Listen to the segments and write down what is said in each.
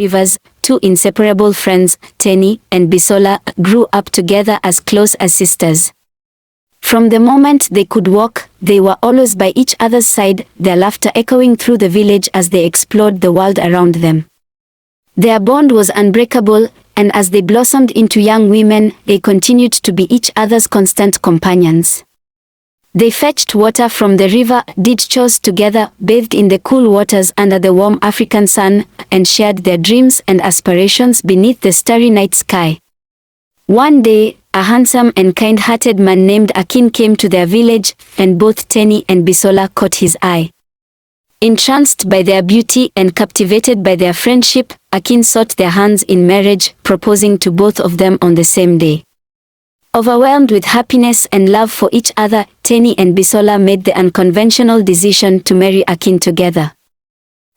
rivers, two inseparable friends, Teni and Bisola, grew up together as close as sisters. From the moment they could walk, they were always by each other's side, their laughter echoing through the village as they explored the world around them. Their bond was unbreakable, and as they blossomed into young women, they continued to be each other's constant companions. They fetched water from the river, did chores together, bathed in the cool waters under the warm African sun, and shared their dreams and aspirations beneath the starry night sky. One day, a handsome and kind-hearted man named Akin came to their village, and both Teni and Bisola caught his eye. Entranced by their beauty and captivated by their friendship, Akin sought their hands in marriage, proposing to both of them on the same day. Overwhelmed with happiness and love for each other, Teni and Bisola made the unconventional decision to marry Akin together.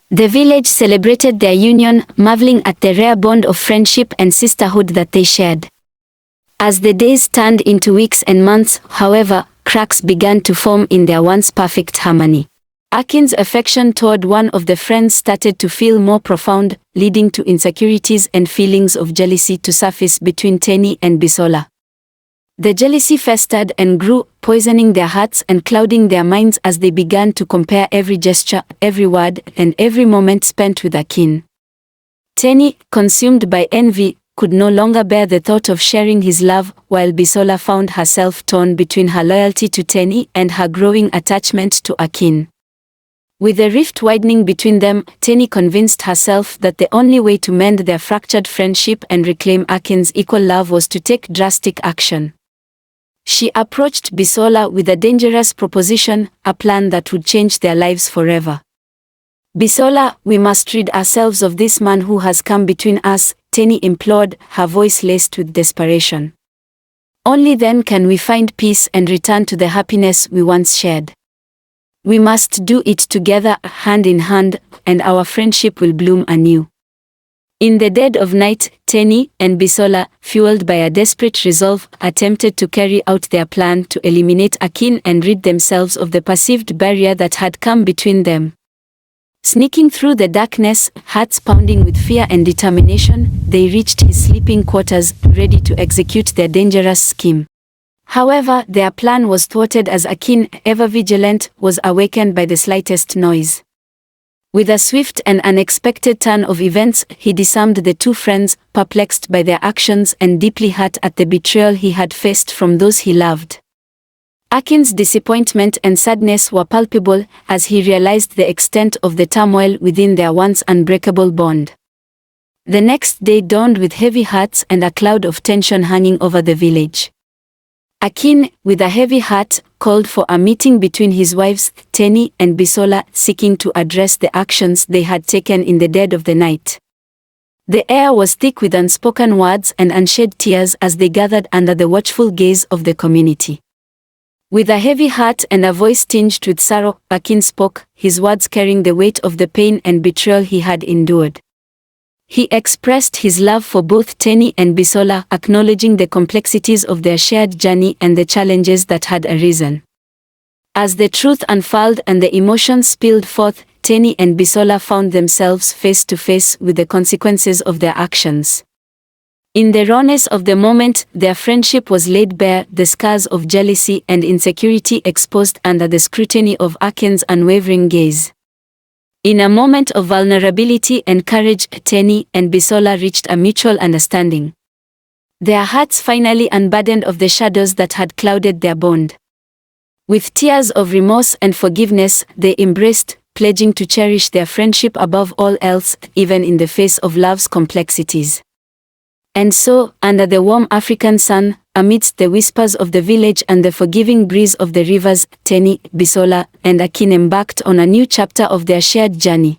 The village celebrated their union, marveling at the rare bond of friendship and sisterhood that they shared. As the days turned into weeks and months, however, cracks began to form in their once perfect harmony. Akin's affection toward one of the friends started to feel more profound, leading to insecurities and feelings of jealousy to surface between Teni and Bisola. The jealousy festered and grew, poisoning their hearts and clouding their minds as they began to compare every gesture, every word, and every moment spent with Akin. Teni, consumed by envy, could no longer bear the thought of sharing his love, while Bisola found herself torn between her loyalty to Teni and her growing attachment to Akin. With the rift widening between them, Teni convinced herself that the only way to mend their fractured friendship and reclaim Akin's equal love was to take drastic action. She approached Bisola with a dangerous proposition, a plan that would change their lives forever. "Bisola, we must rid ourselves of this man who has come between us," Teni implored, her voice laced with desperation. "Only then can we find peace and return to the happiness we once shared. We must do it together, hand in hand, and our friendship will bloom anew." In the dead of night, Teni and Bisola, fueled by a desperate resolve, attempted to carry out their plan to eliminate Akin and rid themselves of the perceived barrier that had come between them. Sneaking through the darkness, hearts pounding with fear and determination, they reached his sleeping quarters, ready to execute their dangerous scheme. However, their plan was thwarted as Akin, ever vigilant, was awakened by the slightest noise. With a swift and unexpected turn of events, he disarmed the two friends, perplexed by their actions and deeply hurt at the betrayal he had faced from those he loved. Akin's disappointment and sadness were palpable as he realized the extent of the turmoil within their once unbreakable bond. The next day dawned with heavy hearts and a cloud of tension hanging over the village. Akin, with a heavy heart, called for a meeting between his wives, Teni and Bisola, seeking to address the actions they had taken in the dead of the night. The air was thick with unspoken words and unshed tears as they gathered under the watchful gaze of the community. With a heavy heart and a voice tinged with sorrow, Akin spoke, his words carrying the weight of the pain and betrayal he had endured. He expressed his love for both Teni and Bisola, acknowledging the complexities of their shared journey and the challenges that had arisen. As the truth unfurled and the emotions spilled forth, Teni and Bisola found themselves face to face with the consequences of their actions. In the rawness of the moment, their friendship was laid bare, the scars of jealousy and insecurity exposed under the scrutiny of Akin's unwavering gaze. In a moment of vulnerability and courage, Teni and Bisola reached a mutual understanding. Their hearts finally unburdened of the shadows that had clouded their bond. With tears of remorse and forgiveness, they embraced, pledging to cherish their friendship above all else, even in the face of love's complexities. And so, under the warm African sun, amidst the whispers of the village and the forgiving breeze of the rivers, Teni, Bisola, and Akin embarked on a new chapter of their shared journey.